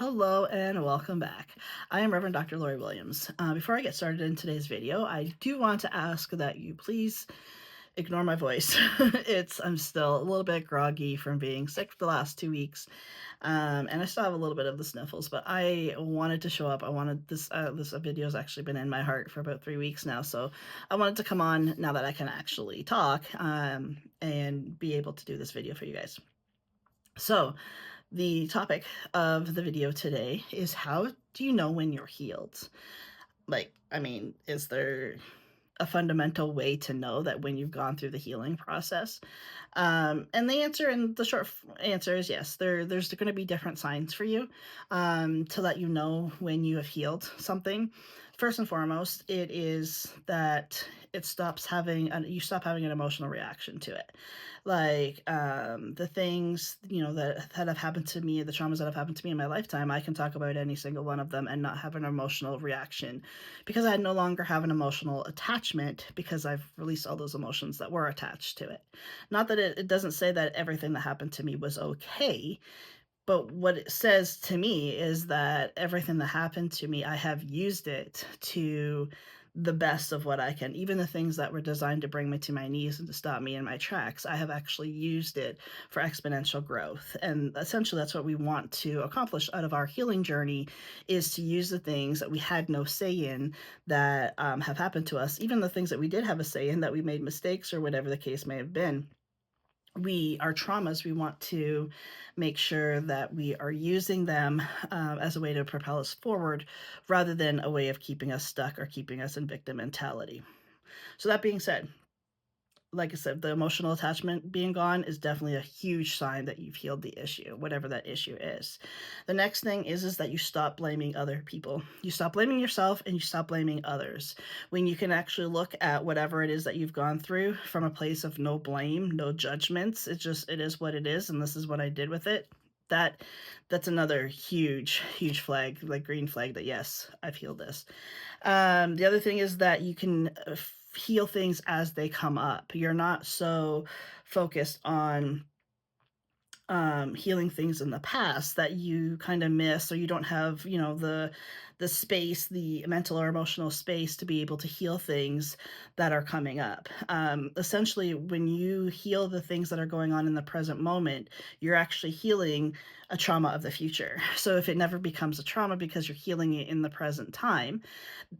Hello and welcome back. I am Reverend Dr. Lori Williams. Before I get started in today's video, I do want to ask that you please ignore my voice. I'm still a little bit groggy from being sick for the last 2 weeks, and I still have a little bit of the sniffles. But I wanted to show up. I wanted this video has actually been in my heart for about 3 weeks now, so I wanted to come on now that I can actually talk and be able to do this video for you guys. So, the topic of the video today is how do you know when you're healed? Is there a fundamental way to know that when you've gone through the healing process? And the short answer is yes. There's going to be different signs for you to let you know when you have healed something. First and foremost, it is that you stop having an emotional reaction to it. The things that have happened to me, the traumas that have happened to me in my lifetime, I can talk about any single one of them and not have an emotional reaction because I no longer have an emotional attachment because I've released all those emotions that were attached to it. Not that it doesn't say that everything that happened to me was okay, but what it says to me is that everything that happened to me, I have used it to the best of what I can. Even the things that were designed to bring me to my knees and to stop me in my tracks, I have actually used it for exponential growth. And essentially that's what we want to accomplish out of our healing journey, is to use the things that we had no say in that have happened to us, even the things that we did have a say in, that we made mistakes or whatever the case may have been. Our traumas, we want to make sure that we are using them as a way to propel us forward rather than a way of keeping us stuck or keeping us in victim mentality. So that being said, like I said, the emotional attachment being gone is definitely a huge sign that you've healed the issue, whatever that issue is. The next thing is that you stop blaming other people. You stop blaming yourself and you stop blaming others. When you can actually look at whatever it is that you've gone through from a place of no blame, no judgments, it is what it is, and this is what I did with it. That's another huge flag, like green flag, that yes, I've healed this. The other thing is that you can heal things as they come up. You're not so focused on healing things in the past that you kind of miss, or you don't have, the space, the mental or emotional space to be able to heal things that are coming up. Essentially, when you heal the things that are going on in the present moment, you're actually healing a trauma of the future. So if it never becomes a trauma because you're healing it in the present time,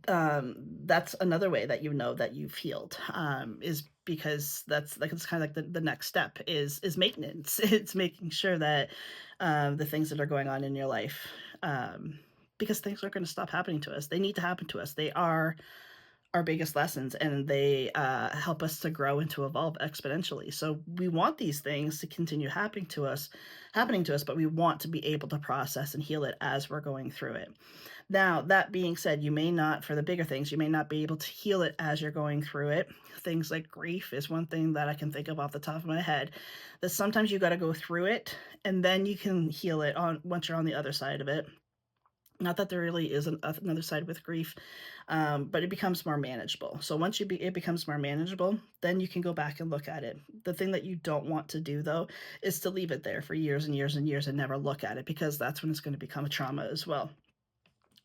that's another way that you know that you've healed, is because it's kind of like the next step is maintenance. It's making sure that the things that are going on in your life, because things aren't going to stop happening to us. They need to happen to us. They are our biggest lessons, and they help us to grow and to evolve exponentially. So we want these things to continue happening to us, but we want to be able to process and heal it as we're going through it. Now, that being said, you may not, for the bigger things, you may not be able to heal it as you're going through it. Things like grief is one thing that I can think of off the top of my head, that sometimes you got to go through it and then you can heal it on once you're on the other side of it. Not that there really is another side with grief, but it becomes more manageable. So once it becomes more manageable, then you can go back and look at it. The thing that you don't want to do, though, is to leave it there for years and years and years and never look at it, because that's when it's going to become a trauma as well.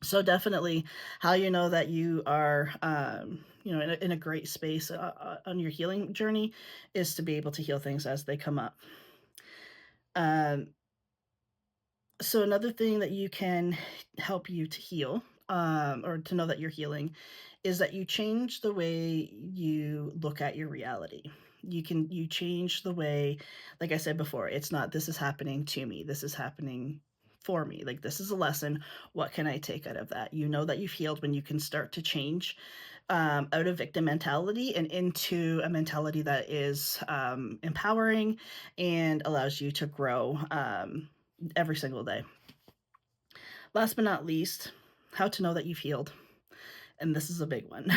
So definitely, how you know that you are, in a great space on your healing journey, is to be able to heal things as they come up. Um, So another thing that you can help you to heal, or to know that you're healing, is that you change the way you look at your reality. You change the way, like I said before, it's not this is happening to me, this is happening for me. Like, this is a lesson. What can I take out of that? You know that you've healed when you can start to change out of victim mentality and into a mentality that is empowering and allows you to grow every single day. Last but not least, how to know that you've healed, and this is a big one,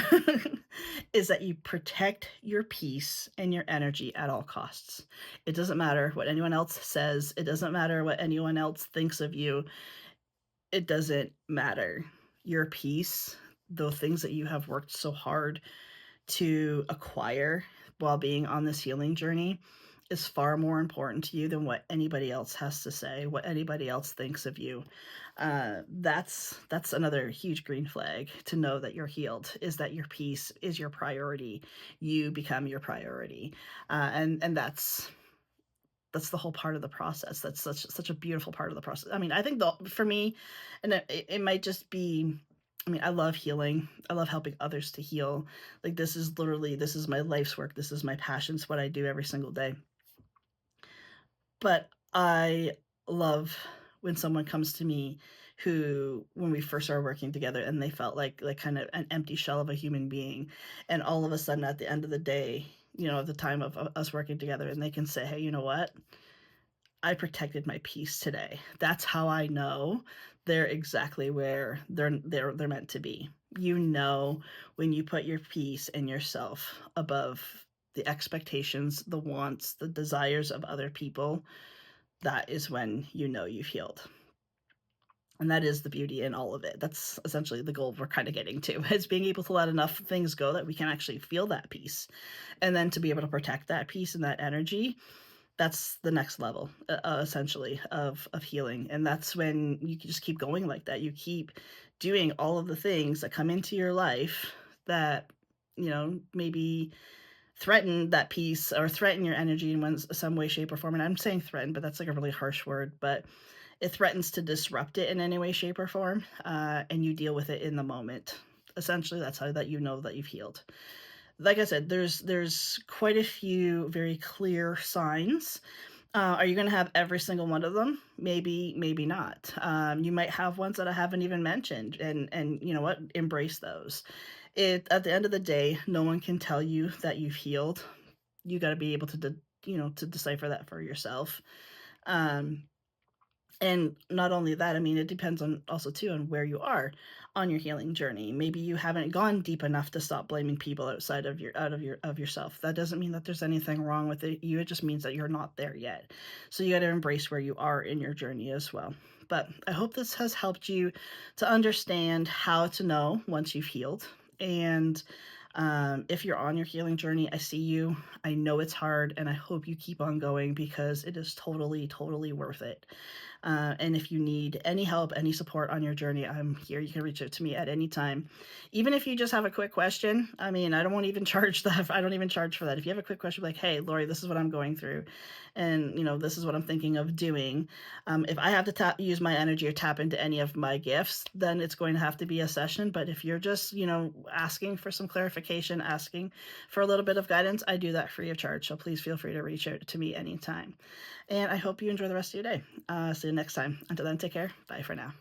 is that you protect your peace and your energy at all costs. It doesn't matter what anyone else says. It doesn't matter what anyone else thinks of you. It doesn't matter. Your peace, the things that you have worked so hard to acquire while being on this healing journey, is far more important to you than what anybody else has to say, what anybody else thinks of you. That's another huge green flag to know that you're healed, is that your peace is your priority. You become your priority. And that's the whole part of the process. That's such a beautiful part of the process. I mean, I think for me, and it might just be, I mean, I love healing. I love helping others to heal. Like, this is my life's work. This is my passion. It's what I do every single day. But I love when someone comes to me who, when we first started working together, and they felt like kind of an empty shell of a human being, and all of a sudden at the end of the day, at the time of us working together, and they can say, "Hey, you know what? I protected my peace today." That's how I know they're exactly where they're meant to be. When you put your peace and yourself above the expectations, the wants, the desires of other people, that is when you've healed. And that is the beauty in all of it. That's essentially the goal we're kind of getting to. Is being able to let enough things go that we can actually feel that peace. And then to be able to protect that peace and that energy, that's the next level, essentially, of healing. And that's when you can just keep going like that. You keep doing all of the things that come into your life that, maybe threaten that peace or threaten your energy in some way, shape, or form. And I'm saying threaten, but that's like a really harsh word, but it threatens to disrupt it in any way, shape, or form, and you deal with it in the moment. Essentially, that's how that that you've healed. Like I said, there's quite a few very clear signs. Are you going to have every single one of them? Maybe, maybe not. You might have ones that I haven't even mentioned, and you know what? Embrace those. At the end of the day, no one can tell you that you've healed. You got to be able to decipher that for yourself. Um, and not only that, I mean, it depends on also too on where you are on your healing journey. Maybe you haven't gone deep enough to stop blaming people outside of yourself. That doesn't mean that there's anything wrong with you. It just means that you're not there yet. So you got to embrace where you are in your journey as well. But I hope this has helped you to understand how to know once you've healed. And if you're on your healing journey, I see you. I know it's hard, and I hope you keep on going because it is totally, totally worth it. And if you need any help, any support on your journey, I'm here. You can reach out to me at any time. Even if you just have a quick question, I mean, I don't even charge that. I don't even charge for that. If you have a quick question, like, "Hey, Lori, this is what I'm going through, and this is what I'm thinking of doing." If I have to use my energy or tap into any of my gifts, then it's going to have to be a session. But if you're just, asking for some clarification, asking for a little bit of guidance, I do that free of charge. So please feel free to reach out to me anytime. And I hope you enjoy the rest of your day. See you next time. Until then, take care. Bye for now.